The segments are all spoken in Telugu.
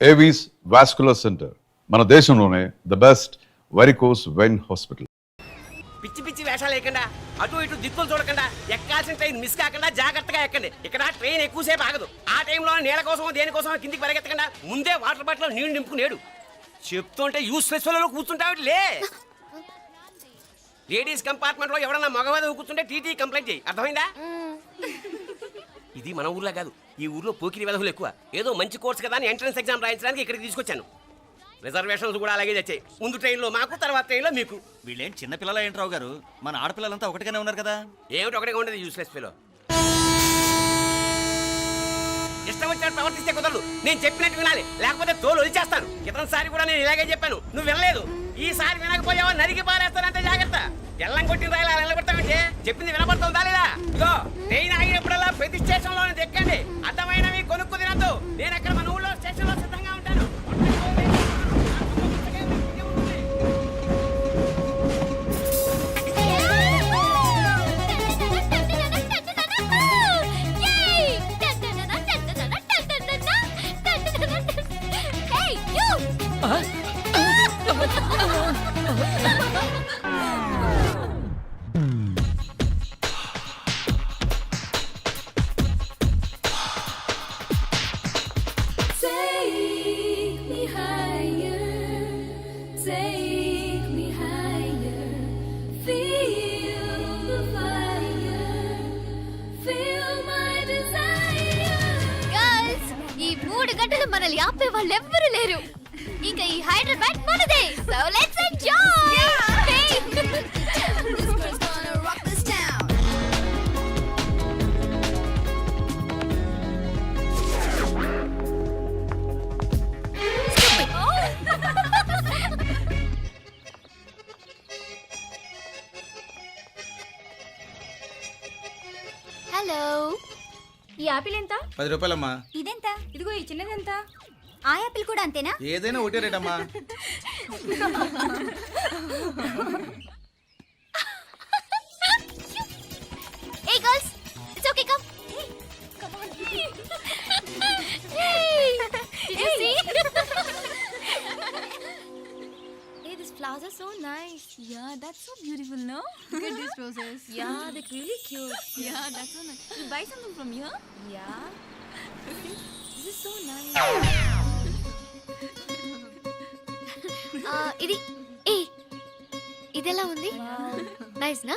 ఏవీస్ వాస్కులర్ సెంటర్ మన దేశంలోనే the best varicose vein hospital. పిచ్చి పిచ్చి వేషాలు లేకుండా అటు ఇటు దిక్కులు చూడకుండా ఎక్కాల్సిన ట్రైన్ మిస్ కాకుండా జాగ్రత్తగా ఎక్కండి. ఇక్కడ ట్రైన్ ఎక్కువసేపు ఆగదు. ఆ టైంలో నీళ్ళ కోసం దేనికోసం కిందికి పరిగెత్తకుండా ముందే వాటర్ బాటిల్ నీళ్లు నింపుకునేడు. చెప్తుంటే యూస్లెస్ లో కూర్చుంటావు లే. లేడీస్ కంపార్ట్మెంట్ లో ఎవరన్నా మగవాది కూర్చుంటే టీటీ కంప్లైంట్ చేయి. అర్థమైందా? ఇది మన ఊర్లో కాదు, ఈ ఊర్లో పోకిరి వెధవులు ఎక్కువ. ఏదో మంచి కోర్స్ కదా అని ఎంట్రన్స్ ఎగ్జామ్ రాయించడానికి ఇక్కడికి తీసుకొచ్చాను. రిజర్వేషన్స్ కూడా అలాగే తెచ్చాయి. ముందు ట్రైన్లో మాకు, తర్వాత ట్రైన్లో మీకు. వీళ్ళేం చిన్న పిల్లల ఏంట్రావు గారు, మన ఆడపిల్లలంతా ఒకటిగానే ఉన్నారు కదా. ఏమిటి ఒకటిగా ఉండేది యూస్లెస్ ఫెలో. ఇష్టం వచ్చినట్టు ప్రవర్తిస్తే కుదరదు. నేను చెప్పినట్టు వినాలి, లేకపోతే తోలు వదిలేస్తాను. ఇతనిసారి కూడా నేను ఇలాగే చెప్పాను, నువ్వు వినలేదు. ఈసారి వినకపోయావా నరికి పారేస్తానంటే జాగ్రత్త. ఎల్లం కొట్టిన రాయిలా నిలబడతామంటే చెప్పింది వినపడుతుందా లేదా? ఇగో ట్రైన్ ఆగినప్పుడల్లా ప్రతి స్టేషన్ లో ఎక్కండి. అర్థమైనవి కొనుక్కు తినద్దు. నేను అక్కడ మన ఊళ్ళో స్టేషన్ లో సిద్ధంగా ఉంటాను. మనల్ని ఆపే వాళ్ళు ఎవ్వరూ లేరు. ఇక ఈ హైదరాబాద్ మనదే. So let's enjoy. హలో, ఈ యాపిల్ ఎంత? 10 రూపాయలమ్మా. ఇదెంత? ఇదిగో ఈ చిన్నది ఎంత? ఆ యాపిల్ కూడా అంతేనా? ఏదైనా ఒకటే రేట్ అమ్మా. Hey girls, it's okay, come. Come on. Hey, did you see? Hey, these flowers are so nice. Yeah, that's so beautiful, no? Look at these roses. Yeah, they're really cute. Yeah, that's so nice. You buy something from here? Yeah. This is so nice. ఇది ఇదెలా ఉంది? నైస్ నా?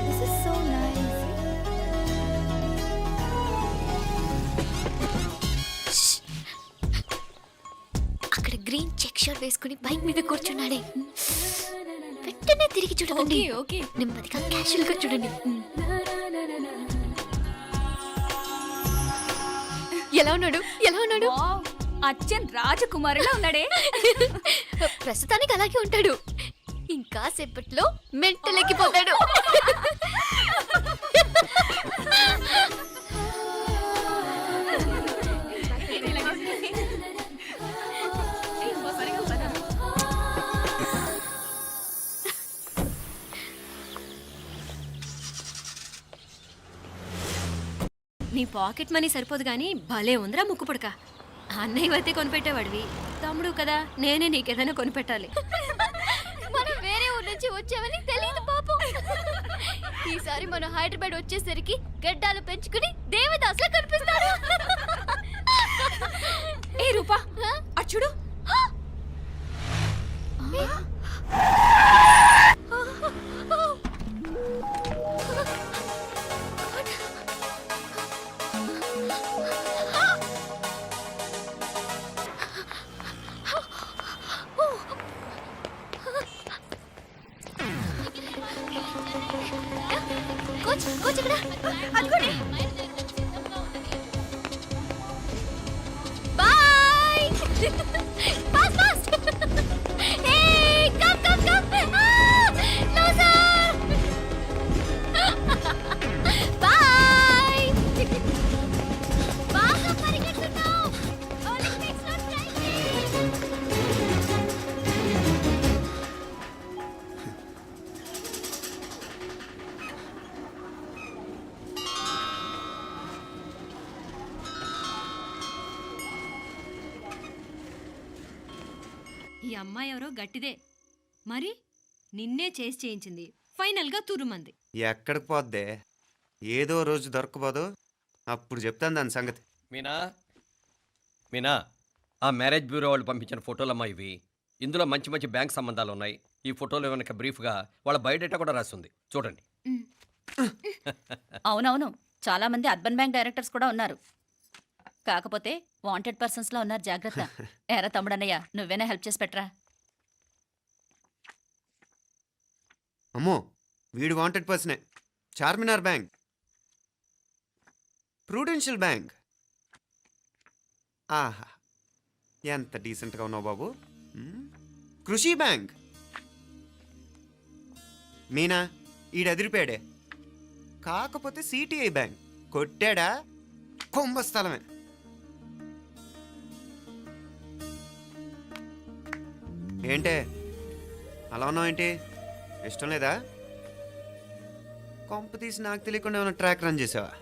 This is so nice. అక్కడ గ్రీన్ చెక్ షర్ట్ వేసుకుని బైక్ మీద కూర్చున్నాడే. వెంటనే తిరిగి చూడండి. ఓకే. నెమ్మదిగా క్యాషువల్ గా చూడండి. ఎలా ఉన్నాడు? ఎలా ఉన్నాడు? అచ్చన్ రాజకుమారిలా ఉన్నాడే. ప్రస్తుతానికి అలాగే ఉంటాడు. ఇంకా సేపట్లో మెంటల్ ఎక్కిపోతాడు. నీ పాకెట్ మనీ సరిపోదు కానీ భలే ఉందిరా ముక్కు పుడక. అన్నయ్య అయితే కొనిపెట్టేవాడివి, తమ్ముడు కదా నేనే నీకేదైనా కొనిపెట్టాలి. మనం వేరే ఊరు నుంచి వచ్చామని తెలియదు పాపం. ఈసారి మనం హైదరాబాద్ వచ్చేసరికి గడ్డాలు పెంచుకుని దేవదాసులా కనిపిస్తారు. ఏ రూపా అచ్చుడు. Boy. Fast fast. Hey come come come. No sir. Boy. బాగా పరిగెడుతున్నావు. Only next time. ఈ అమ్మాయి ఎవరో గట్టిదే మరి నిన్నే చేసి చేయించింది ఫైనల్గా తురుమంది. ఎక్కడికి పోద్దే? ఏదో రోజు దొరకపోదు, అప్పుడు చెప్తాను దాని సంగతి. మీనా మీనా ఆ మ్యారేజ్ బ్యూరో వాళ్ళు పంపించిన ఫోటోలమ్మా ఇవి. ఇందులో మంచి మంచి బ్యాంక్ సంబంధాలు ఉన్నాయి. ఈ ఫోటోలో వెనక బ్రీఫ్గా వాళ్ళ బయోడేటా కూడా రాస్తుంది, చూడండి. అవునవును, చాలా మంది అర్బన్ బ్యాంక్ డైరెక్టర్స్ కూడా ఉన్నారు. కాకపోతే వాంటెడ్ పర్సన్స్ లో ఉన్నారు, జాగ్రత్త. ఎరా తమ్ముడన్నయ్య, నువ్వేనా హెల్ప్ చేసి పెట్టరా? అమ్మో, వీడు వాంటెడ్ పర్సనే. Charminar bank, Prudential bank. ఆహా, ఎంత డీసెంట్గా ఉన్నావు బాబు. కృషి బ్యాంక్. మీనా, ఈడెదిరిపాడే. కాకపోతే సిటిఐ బ్యాంక్ కొట్టాడా కుంభస్థలమే. ఏంటే అలా ఉన్నావు? ఏంటి ఇష్టం లేదా? కొంప తీసి నాకు తెలియకుండా ఏమైనా ట్రాక్ రన్ చేసావా?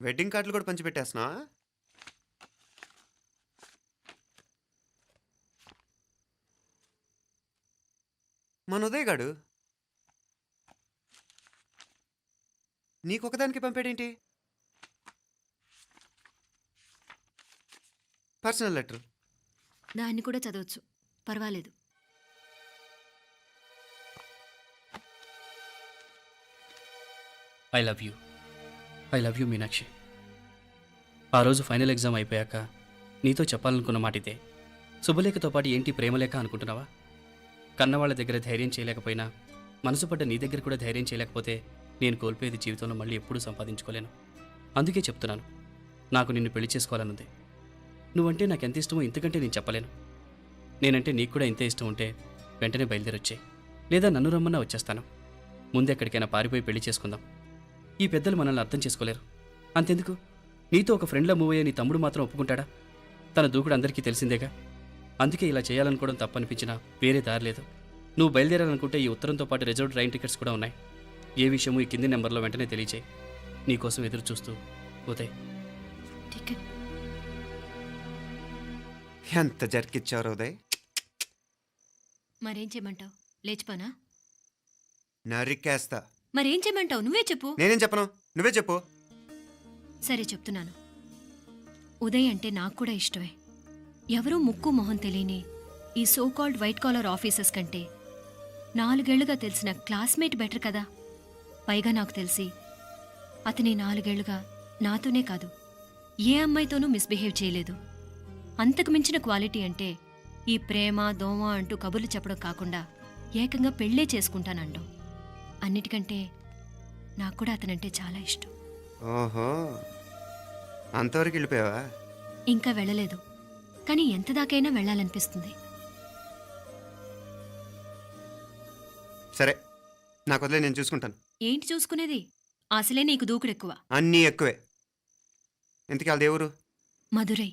వెడ్డింగ్ కార్డులు కూడా పంచిపెట్టేస్తున్నావా? మన ఉదయ్ గాడు నీకొకదానికి పంపాడేంటి? Personal letter. దాన్ని కూడా చదవచ్చు, పర్వాలేదు. I love you Meenakshi. ఆ రోజు ఫైనల్ ఎగ్జామ్ అయిపోయాక నీతో చెప్పాలనుకున్న మాట ఇదే. శుభలేఖతో పాటు ఏంటి ప్రేమలేఖ అనుకుంటున్నావా? కన్నవాళ్ళ దగ్గర ధైర్యం చేయలేకపోయినా మనసు పడ్డ నీ దగ్గర కూడా ధైర్యం చేయలేకపోతే నేను కోల్పోయేది జీవితంలో మళ్ళీ ఎప్పుడూ సంపాదించుకోలేను. అందుకే చెప్తున్నాను, నాకు నిన్ను పెళ్లి చేసుకోవాలనుంది. నువ్వంటే నాకు ఎంత ఇష్టమో ఇంతకంటే నేను చెప్పలేను. నేనంటే నీకు కూడా ఇంతే ఇష్టం ఉంటే వెంటనే బయలుదేరొచ్చాయి, లేదా నన్ను రమ్మన్నా వచ్చేస్తాను. ముందు ఎక్కడికైనా పారిపోయి పెళ్లి చేసుకుందాం. ఈ పెద్దలు మనల్ని అర్థం చేసుకోలేరు. అంతెందుకు, నీతో ఒక ఫ్రెండ్లా మూవ్ అయ్యే నీ తమ్ముడు మాత్రం ఒప్పుకుంటాడా? తన దూకుడు అందరికీ తెలిసిందేగా. అందుకే ఇలా చేయాలనుకోవడం తప్పనిపించినా వేరే దారి లేదు. నువ్వు బయలుదేరాలనుకుంటే ఈ ఉత్తరంతో పాటు రిజర్వ్ ట్రైన్ టికెట్స్ కూడా ఉన్నాయి. ఏ విషయమూ ఈ కింది నెంబర్లో వెంటనే తెలియచేయి. నీకోసం ఎదురు చూస్తూ ఉదయ్. టికెట్ ఎంత జరికిచ్చారు ఉదయ్. మరేం చేయమంటావు? లేచిపోనా? నరికేస్తా. మరేం చేయమంటావు? నువ్వే చెప్పు. నేనేం చెప్పను, నువ్వే చెప్పు. సరే చెప్తున్నాను. ఉదయ్ అంటే నాకు కూడా ఇష్టమే. ఎవరూ ముక్కు మొహం తెలియని ఈ సోకాల్డ్ వైట్ కాలర్ ఆఫీసర్స్ కంటే 4 ఏళ్లుగా తెలిసిన క్లాస్మేట్ బెటర్ కదా. పైగా నాకు తెలిసి అతని 4 ఏళ్లుగా నాతోనే కాదు ఏ అమ్మాయితోనూ మిస్బిహేవ్ చేయలేదు. అంతకు మించిన క్వాలిటీ అంటే ఈ ప్రేమ దోమ అంటూ కబుర్లు చెప్పడం కాకుండా ఏకంగా పెళ్ళే చేసుకుంటానంటాం. అన్నిటికంటే నాకు కూడా అతనంటే చాలా ఇష్టం. ఓహో, అంతవరకు వెళ్ళిపోయావా? ఇంకా వెళ్ళలేదు, కానీ ఎంత దాకైనా వెళ్ళాలనిపిస్తుంది. సరే, నాకు వదిలే, నేను చూసుకుంటాను. ఏంటి చూసుకునేది? అసలే నీకు దూకుడెక్కువ. అన్నీ ఎక్కువే. ఇంతకీ వాళ్ళ దేవురు? మధురై.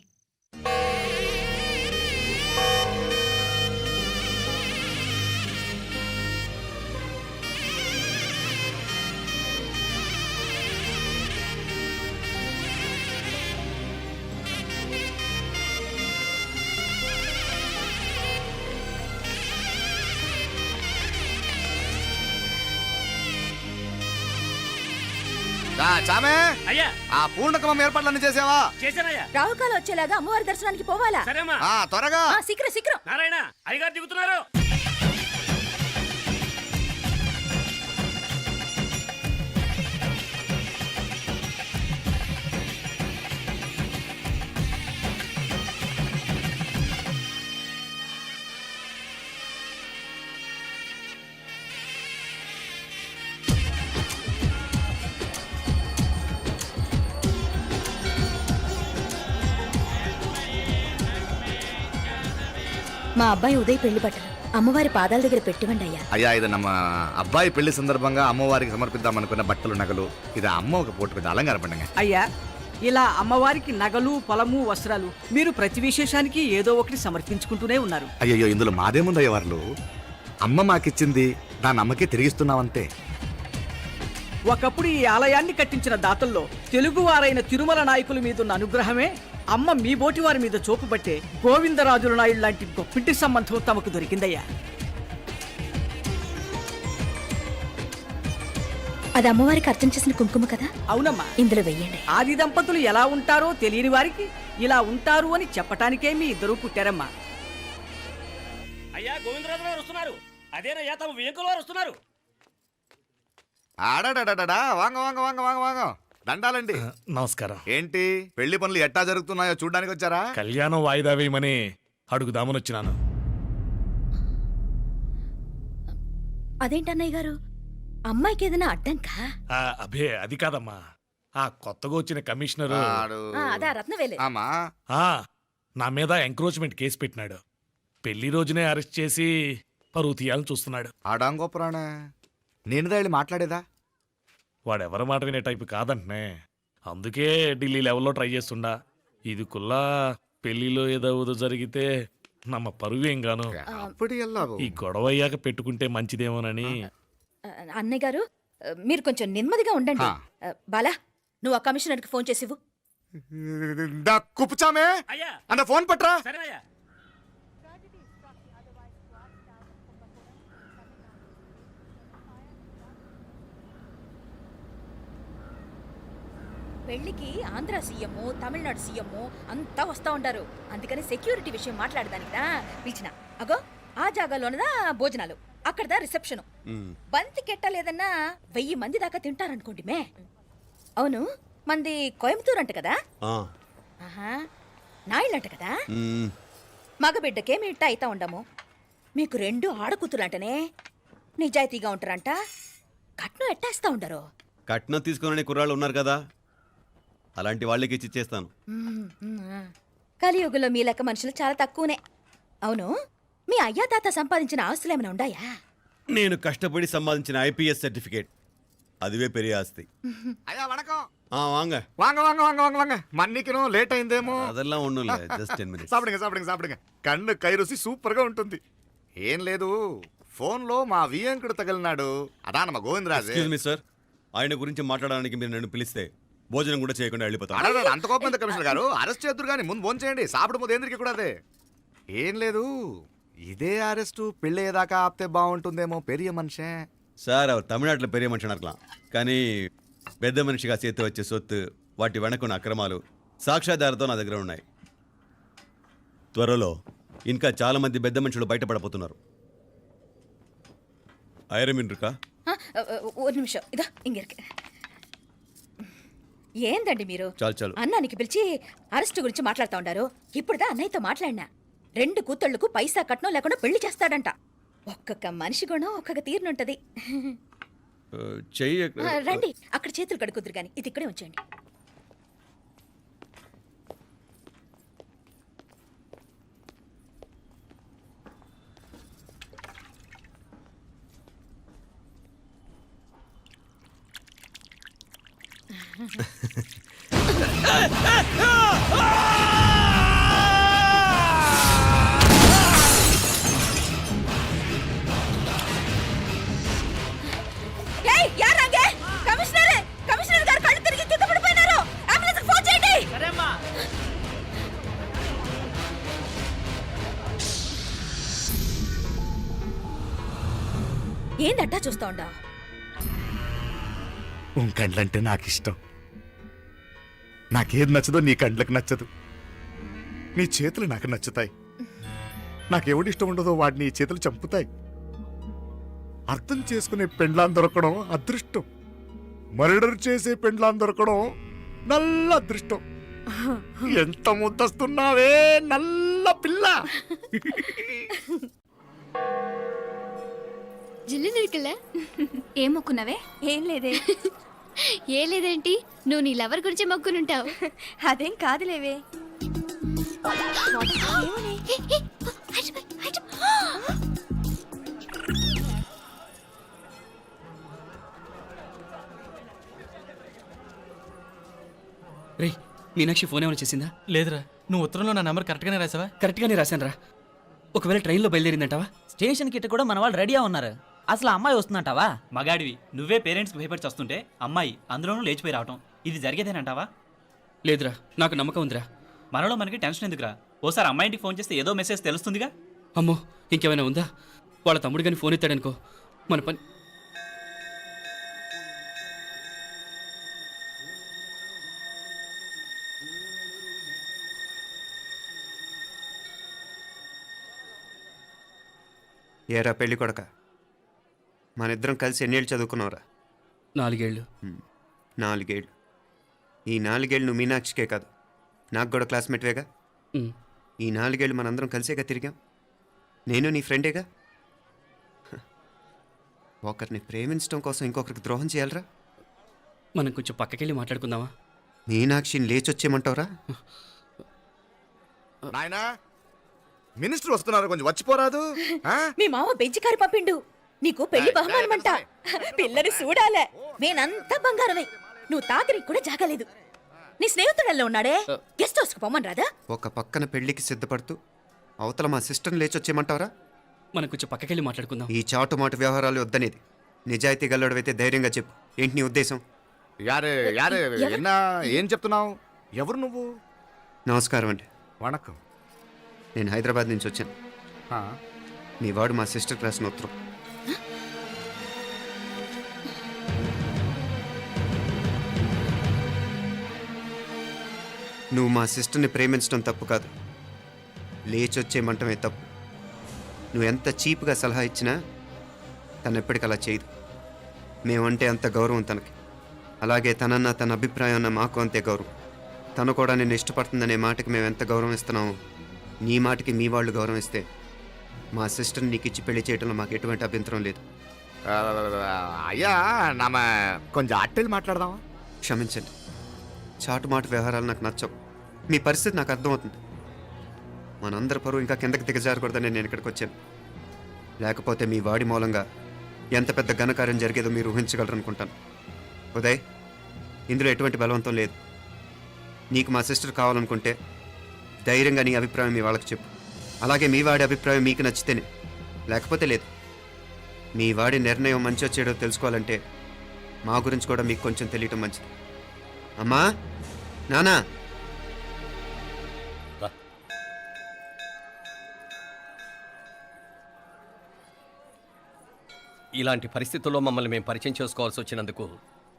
చామే అయ్యా, ఆ పూర్ణకమం ఏర్పాట్లన్నీ చేసావా? చేశానయ్యా. రాహుకాలు వచ్చేలాగా అమ్మవారి దర్శనానికి పోవాలా? సరేమ్మా. త్వరగా. శీఘ్రం శీఘ్రం. నారాయణ, అయ్యగారు దిగుతున్నారు. మా అబ్బాయి ఉదయ్ పెళ్లి బట్టలు అమ్మవారి పాదాల దగ్గర పెట్టివ్వండి అయ్యా. అయ్యా, ఇది నమ్మ అబ్బాయి పెళ్లి సందర్భంగా అమ్మవారికి సమర్పిద్దాం అనుకున్న బట్టలు నగలు. ఇది అమ్మ ఒక పూట పెద్ద అలంకార పండుగ. అయ్యా, ఇలా అమ్మవారికి నగలు పొలము వస్త్రాలు మీరు ప్రతి విశేషానికి ఏదో ఒకటి సమర్పించుకుంటూనే ఉన్నారు. అయ్యో, ఇందులో మాదేముందయ్య వాళ్ళు. అమ్మ మాకిచ్చింది దాని అమ్మకే తిరిగిస్తున్నామంతే. ఒకప్పుడు ఈ ఆలయాన్ని కట్టించిన దాతల్లో తెలుగువారైన తిరుమల నాయకుల మీదున్న అనుగ్రహమే అమ్మ మీ బోటి వారి మీద చూపుబట్టే గోవిందరాజుల నాయుడు లాంటి గొప్పింటి సంబంధం తమకు దొరికిందయ్యా. అది అమ్మవారికి అర్చన చేసిన కుంకుమ కదా, అవునమ్మా. ఇందులో వెయ్యండి. ఆది దంపతులు ఎలా ఉంటారో తెలియని వారికి ఇలా ఉంటారు అని చెప్పటానికే మీ ఇద్దరూ పుట్టారమ్మా. అయ్యా గోవిందరాజు గారు వస్తున్నారు. అదేనయ్యా తమ వెంకుల వారు వస్తున్నారు. ఆడాడా వాంగ వాంగ వాంగ వాంగ వాంగ దండాలండి. నమస్కారం. ఏంటి పెళ్లి పనులు ఎట్టా జరుగుతున్నాయో చూడడానికి వచ్చారా? కళ్యాణం వాయిదా వేయమని అడుగుదామని వచ్చినాను. అదేంటన్నయ్య గారు, అమ్మాయికి ఏదైనా అడ్డంకా? అభే అది కాదమ్మా, ఆ కొత్తగా వచ్చిన కమిషనర్ అదా రత్నవేలే. ఆమా నా మీద ఎంక్రోచ్మెంట్ కేసు పెట్టినాడు. పెళ్లి రోజునే అరెస్ట్ చేసి పరువు తీయాలని చూస్తున్నాడు. ఆడాంగోపురాణ నేనుదా వెళ్ళి మాట్లాడేదా? వాడెవరి మాట వినే టైపు కాదంటనే. అందుకే ఢిల్లీ లెవెల్లో ట్రై చేస్తుండా. ఇది కుల్లా పెళ్లిలో ఏదో జరిగితే నమ్మ పరువేం గాను. ఈ గొడవ అయ్యాక పెట్టుకుంటే మంచిదేమోనని. అన్నయ్య గారు మీరు కొంచెం నెమ్మదిగా ఉండండి. బాలా, నువ్వు ఆ కమిషనర్కి ఫోన్ చేసివు. కుప్పుచామే అన్న ఫోన్ పట్రా. సరేనయ్యా. పెళ్లికి ఆంధ్ర సీఎం, తమిళనాడు సీఎం అంతా వస్తా ఉంటారు. అందుకని సెక్యూరిటీ విషయం మాట్లాడదానికిదా పిలిచిన. అగో ఆ జాగాలోనదా భోజనాలు, అక్కడదా రిసెప్షన్. బంతి కెట్టలేదన్నా 1000 మంది దాకా తింటారనుకోండి మే. అవును, మంది కోయంబత్తూర్ అంట కదా? ఆహా, నాయుళ్ళంట కదా? మగబిడ్డకే మీ ఇట్ట అయితా ఉండము. మీకు 2 ఆడకూతులంటనే నిజాయితీగా ఉంటారంట. కట్నం ఎట్టేస్తా ఉండరు. కట్నం తీసుకునే కుర్రాళ్ళు ఉన్నారు కదా, అలాంటి వాళ్ళకి ఇచ్చేస్తాను. కలియుగంలో మీ లెక్క మనుషులు చాలా తక్కువనే. అవును, మీ అయ్యా తాత సంపాదించిన ఆస్తులు ఏమైనా ఉండాయా? నేను కష్టపడి సంపాదించిన ఐపీఎస్ సర్టిఫికేట్, అదివే పెరిగే ఆస్తి. అయ్యా వణకం. వాంగ వాంగ వాంగ వాంగ వాంగ వాంగ మన్నికిను లేట్ అయిందేమో. అదెల్లా ఉండు, జస్ట్ 10 minutes. సాப்பிடுங்க సాப்பிடுங்க సాப்பிடுங்க. కన్ను కై రుచి సూపర్ గా ఉంటుంది. ఏం లేదు, ఫోన్ లో మా వియంకుడు తగిలినాడు. అదా నమ్మ గోవిందరాజు. ఎక్స్క్యూజ్ మీ సార్, ఆయన గురించి మాట్లాడడానికి మీరు నన్ను పిలిస్తే భోజనం కూడా చేయకుండా వెళ్ళిపోతాను. అడగ అంత కోపం ఎంత కమిషనర్ గారు? అరెస్ట్ చేద్దరు కానీ ముందు ఫోన్ చేయండి. సాப்பிడు ముందు ఎందుకు కూడా అదే. ఏం లేదు, ఇదే అరెస్టు పెళ్ళేదాకా ఆపితే బాగుంటుందేమో. పెరియ మనిషే సార్, அவர் தமிழ்நாட்டில் பெரிய మనిషి అనర్కలాం, కానీ పెద్ద మనిషిగా చేతి వచ్చే సొత్తు, వాటి వెనకున్న అక్రమాలు సాక్ష్యాధారతో నా దగ్గర ఉన్నాయి. త్వరలో ఇంకా చాలా మంది పెద్ద మనుషులు బయటపడబోతున్నారు. ఐరమిన్ రుకా ఒక నిమిషం, ఇదా ఇంక ఏందండి మీరు? చాలు అన్నానికి పిలిచి అరెస్ట్ గురించి మాట్లాడుతూ ఉండారు. ఇప్పుడుదా అన్నయ్యతో మాట్లాడినా 2 కూతుళ్లకు పైసా కట్నం లేకుండా పెళ్లి చేస్తాడంట. ఒక్కొక్క మనిషి గుణం ఒక్కొక్క తీరునుంటది. చెయ్యి రండి, అక్కడ చేతులు కడుకుదురు గాని ఇది ఇక్కడే ఉంచండి. కమిషనర్ గారు కళ్ళు తిరిగి కింద పడిపోయినారు. అంబులెన్స్ ఫోన్ చేయండి. సరేమ్మా. ఏందట్టా చూస్తా ఉండా? కండ్లంటే నాకు ఇష్టం. నాకేది నచ్చదో నీ కండ్లకు నచ్చదు. నీ చేతులు నాకు నచ్చుతాయి. నాకెవడి ఇష్టం ఉండదో వాడిని నీ చేతులు చంపుతాయి. అర్థం చేసుకునే పెండ్లాం దొరకడం అదృష్టం. మర్డర్ చేసే పెండ్లాం దొరకడం నల్ల అదృష్టం. ఎంత ముద్దస్తున్నావే నల్ల పిల్ల. జిల్లు నిరికలే ఏం మొక్కున్నావే? ఏం లేదే. ఏ లేదేంటి, నువ్వు నీ లవర్ గురించి మొక్కునుంటావు. అదేం కాదులేవే. రే, మీనాక్షి ఫోన్ ఏమైనా చేసిందా? లేదురా, నువ్వు ఉత్తరంలో నా నెంబర్ కరెక్ట్గానే రాసావా? కరెక్ట్గానే రాశాను రా. ఒకవేళ ట్రైన్లో బయలుదేరిందంటావా? స్టేషన్ కిட்ட కూడా మన వాళ్ళు రెడీగా ఉన్నారు. అసలు ఆ అమ్మాయి వస్తుందంటావా? మగాడివి నువ్వే పేరెంట్స్కి భయపడి వస్తుంటే అమ్మాయి అందులోనూ లేచిపోయి రావటం ఇది జరిగేదేనంటావా? లేదురా, నాకు నమ్మకం ఉందిరా. మనలో మనకి టెన్షన్ ఎందుకురా? ఓసారి అమ్మాయి ఇంటికి ఫోన్ చేస్తే ఏదో మెసేజ్ తెలుస్తుందిగా. అమ్మో, ఇంకేమైనా ఉందా? వాళ్ళ తమ్ముడు కానీ ఫోన్ ఎత్తాడనుకో, మన పని. ఏరా పెళ్ళి కొడక, మన ఇద్దరం కలిసి ఎన్నేళ్ళు చదువుకున్నావురా? 4 ఏళ్ళు. 4 ఏళ్ళు. ఈ 4 ఏళ్ళు నువ్వు మీనాక్షికే కాదు, నాకు కూడా క్లాస్మేట్వేగా. ఉమ్. ఈ 4 ఏళ్ళు మనందరం కలిసేగా తిరిగాం. నేను నీ ఫ్రెండేగా. ఒకరిని ప్రేమించడం కోసం ఇంకొకరికి ద్రోహం చేయాలరా? మనం కొంచెం పక్కకెళ్ళి మాట్లాడుకుందామా? మీనాక్షిని లేచొచ్చేయమంటావురా? నాయనా మినిస్టర్ వస్తున్నారు, కొంచెం వచ్చిపోరాదు. మీ మామ బెంచి కారు పంపిండు. నీకు పెళ్లి బహుమానమంట. పిల్లని చూడాలే. నేనంతా బంగారమే. నువ్వు తాకరికి కూడా జాగలేదు. నీ స్నేహితుడల్లో ఉన్నాడే, గెస్ట్ హౌస్కి పొమ్మని రాదా? ఒక పక్కన పెళ్లికి సిద్ధపడుతూ అవతల మా సిస్టర్ని లేచొచ్చేయమంటావురా? మనం కొంచెం పక్కకెళ్ళి మాట్లాడుకుందాం. ఈ చాటుమాటు వ్యవహారాలు వద్దనేది. నిజాయితీ గల్లడవైతే ధైర్యంగా చెప్పు, ఏంటి నీ ఉద్దేశం? యారే యారే ఎన్నా ఏం చెప్తున్నావు? ఎవరు నువ్వు? నమస్కారం అండి. వణకం. నేను హైదరాబాద్ నుంచి వచ్చాను. మీ వాడు మా సిస్టర్ రాసిన ఉత్తరం. నువ్వు మా సిస్టర్ని ప్రేమించడం తప్పు కాదు, లేచొచ్చేయమంటమే తప్పు. నువ్వు ఎంత చీప్గా సలహా ఇచ్చినా తను ఎప్పటికీ అలా చేయదు. మేమంటే అంత గౌరవం తనకి, అలాగే తనన్న తన అభిప్రాయం అన్న మాకు అంతే గౌరవం. తను కూడా నేను ఇష్టపడుతుందనే మాటకి మేము ఎంత గౌరవం ఇస్తున్నామో నీ మాటకి మీ వాళ్ళు గౌరవం ఇస్తే మా సిస్టర్ని నీకు ఇచ్చి పెళ్లి చేయడంలో మాకు ఎటువంటి అభ్యంతరం లేదు. అయ్యా నామ కొంచెం అట్టెలు మాట్లాడదామా? క్షమించండి, చాటుమాటు వ్యవహారాలు నాకు నచ్చవు. మీ పరిస్థితి నాకు అర్థమవుతుంది. మనందరి పరువు ఇంకా కిందకి దిగజారకూడదని నేను ఇక్కడికి వచ్చాను. లేకపోతే మీ వాడి మూలంగా ఎంత పెద్ద ఘనకార్యం జరిగేదో మీరు ఊహించగలరు అనుకుంటాను. ఉదయ్, ఇందులో ఎటువంటి బలవంతం లేదు. నీకు మా సిస్టర్ కావాలనుకుంటే ధైర్యంగా నీ అభిప్రాయం మీ వాళ్ళకి చెప్పు. అలాగే మీ వాడి అభిప్రాయం మీకు నచ్చితేనే, లేకపోతే లేదు. మీ వాడి నిర్ణయం మంచో చెడో తెలుసుకోవాలంటే మా గురించి కూడా మీకు కొంచెం తెలియటం మంచిది. అమ్మా, నానా, ఇలాంటి పరిస్థితుల్లో మమ్మల్ని మేము పరిచయం చేసుకోవాల్సి వచ్చినందుకు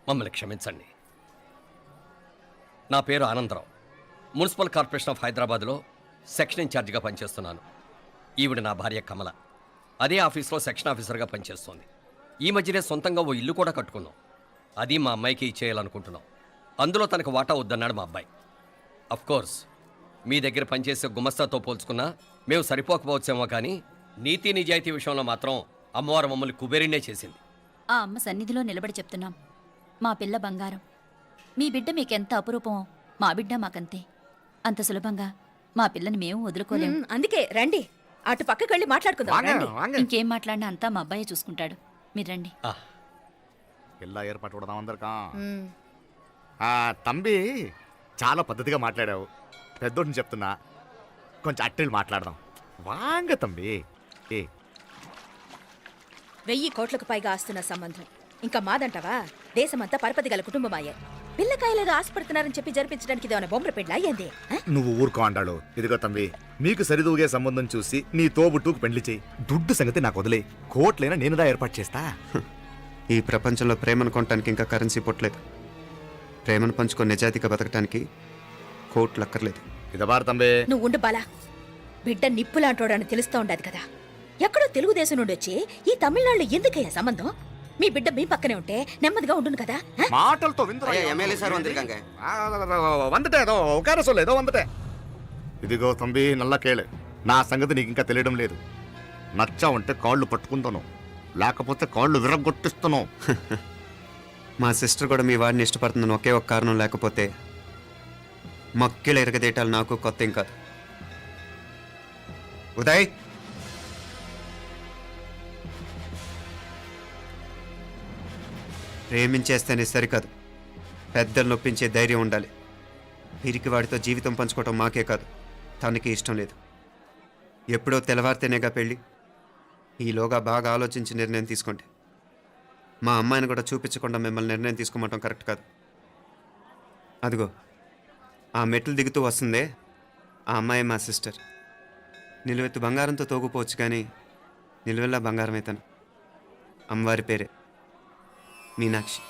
మమ్మల్ని క్షమించండి. నా పేరు ఆనందరావు. మున్సిపల్ కార్పొరేషన్ ఆఫ్ హైదరాబాద్లో సెక్షన్ ఇన్ఛార్జిగా పనిచేస్తున్నాను. ఈవిడ నా భార్య కమల. అదే ఆఫీస్లో సెక్షన్ ఆఫీసర్గా పనిచేస్తోంది. ఈ మధ్యనే సొంతంగా ఓ ఇల్లు కూడా కట్టుకున్నాం. అది మా అమ్మాయికి ఇచ్చేయాలనుకుంటున్నాం. అందులో తనకు వాటా వద్దన్నాడు మా అబ్బాయి. అఫ్కోర్స్ మీ దగ్గర పనిచేసే గుమస్తాతో పోల్చుకున్నా మేము సరిపోకపోవచ్చేమో, కానీ నీతి నిజాయితీ విషయంలో మాత్రం అమ్మవారు మమ్మల్ని కుబేరినే చేసింది. ఆ అమ్మ సన్నిధిలో నిలబడి చెప్తున్నాం, మా పిల్ల బంగారం. మీ బిడ్డ మీకెంత అపురూపమో మా బిడ్డ మాకంతే. అంత సులభంగా మా పిల్లని మేము వదులుకోలేము. అందుకే రండి, అటు పక్కకి వెళ్ళి మాట్లాడుకుందాం. రండి. ఇంకేం మాట్లాడినా అంతా మా అబ్బాయే చూసుకుంటాడు. మీరు రండి. ఎలా ఏర్పాటు కొడదాం అందరికా. తంబి చాలా పద్ధతిగా మాట్లాడావు. పెద్దోడిని చెప్తున్నా, కొంచెం అట్టెలు మాట్లాడదాం. వాంగ తంబి. 1000 కోట్లకు పైగా ఆస్తున్న సంబంధం ఇంకా మాదంటావా? దేశమంతా పరపతి గల కుటుంబమాయే. పిల్లకాయలేదో ఆశపడుతున్నారని చెప్పి జరిపించడానికి ఇదేమైనా బొమ్మర పెళ్ళి అయ్యింది? నువ్వు ఊరుకో అండాడు. ఇదిగో తంబి, మీకు సరిదూగే సంబంధం చూసి నీ తోబుట్టుకు పెళ్లి చేయి. దుడ్డు సంగతి నాకు వదిలే. కోట్లైనా నేనుదా ఏర్పాటు చేస్తా. ఈ ప్రపంచంలో ప్రేమను కొనటానికి ఇంకా కరెన్సీ పుట్టలేదు. ప్రేమను పంచుకొని నిజాయితీగా బతకటానికి కోట్లు అక్కర్లేదు. ఇదబారు తంబే. నువ్వు ఉండు బాలా. బిడ్డ నిప్పులాంటోడని తెలుస్తూ ఉండదు కదా. ఎక్కడో తెలుగుదేశం నుండి వచ్చి ఈ తమిళనాడులో ఎందుకయ్యా సంబంధం? మీ బిడ్డ మీ పక్కనే ఉంటే నెమ్మదిగా ఉండును కదా. మాటలతో ఇదిగో తంబి, నల్ల కేళే. నా సంగతి నీకు ఇంకా తెలియడం లేదు. నచ్చా ఉంటే కాళ్ళు పట్టుకుంటాను, లేకపోతే కాళ్ళు విరగొట్టిస్తాను. మా సిస్టర్ కూడా మీ వాడిని ఇష్టపడుతుందని ఒకే ఒక కారణం లేకపోతే మక్కిల ఎరగదేటాలు నాకు కొత్త ఏం కాదు. ఉదయ్, ప్రేమించేస్తేనే సరికాదు, పెద్దలు నొప్పించే ధైర్యం ఉండాలి. వీరికి వాడితో జీవితం పంచుకోవటం మాకే కాదు, తనకి ఇష్టం లేదు. ఎప్పుడో తెల్లవారితేనేగా పెళ్ళి. ఈలోగా బాగా ఆలోచించి నిర్ణయం తీసుకోండి. మా అమ్మాయిని కూడా చూపించకుండా మిమ్మల్ని నిర్ణయం తీసుకోమంటాం కరెక్ట్ కాదు. అదిగో ఆ మెట్లు దిగుతూ వస్తుందే, ఆ అమ్మాయి మా సిస్టర్. నిలువెత్తు బంగారంతో తోగుపోవచ్చు కానీ నిలువెల్లా బంగారం అవుతాను. అమ్మవారి పేరే మీనాక్షి.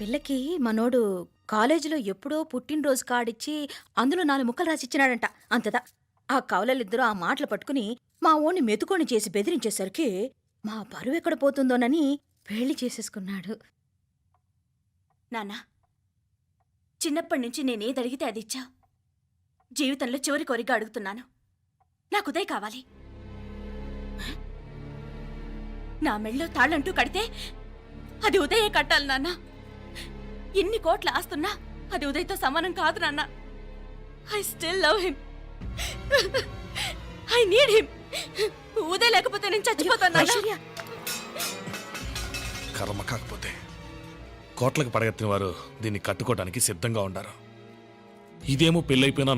పిల్లకి మనోడు కాలేజీలో ఎప్పుడో పుట్టినరోజు కార్డిచ్చి అందులో 4 ముక్కలు రాసిచ్చినాడంట. అంతదా ఆ కవలలిద్దరూ ఆ మాటలు పట్టుకుని మా ఓణ్ణి మెతుకొని చేసి బెదిరించేసరికి మా పరువు ఎక్కడ పోతుందోనని పెళ్లి చేసేసుకున్నాడు. నాన్నా, చిన్నప్పటి నుంచి నేనేదడిగితే అది ఇచ్చావు. జీవితంలో చివరి కోరిక అడుగుతున్నాను. నాకు ఉదయ్ కావాలి. నా మెళ్ళో తాళ్ళంటూ కడితే అది ఉదయే కట్టాలి నాన్న. ఎన్ని కోట్ల ఆస్తున్నా అది ఉదయ్తో సమానం కాదు నాన్న. I still love him. I need him. Uday లేకపోతే నేను చచ్చిపోతాను. కర్మ కాకపోతే కోట్లకు పడగెత్తిన వారు దీన్ని కట్టుకోవడానికి సిద్ధంగా ఉండారు. ఇదేమో పెళ్ళైపోయినా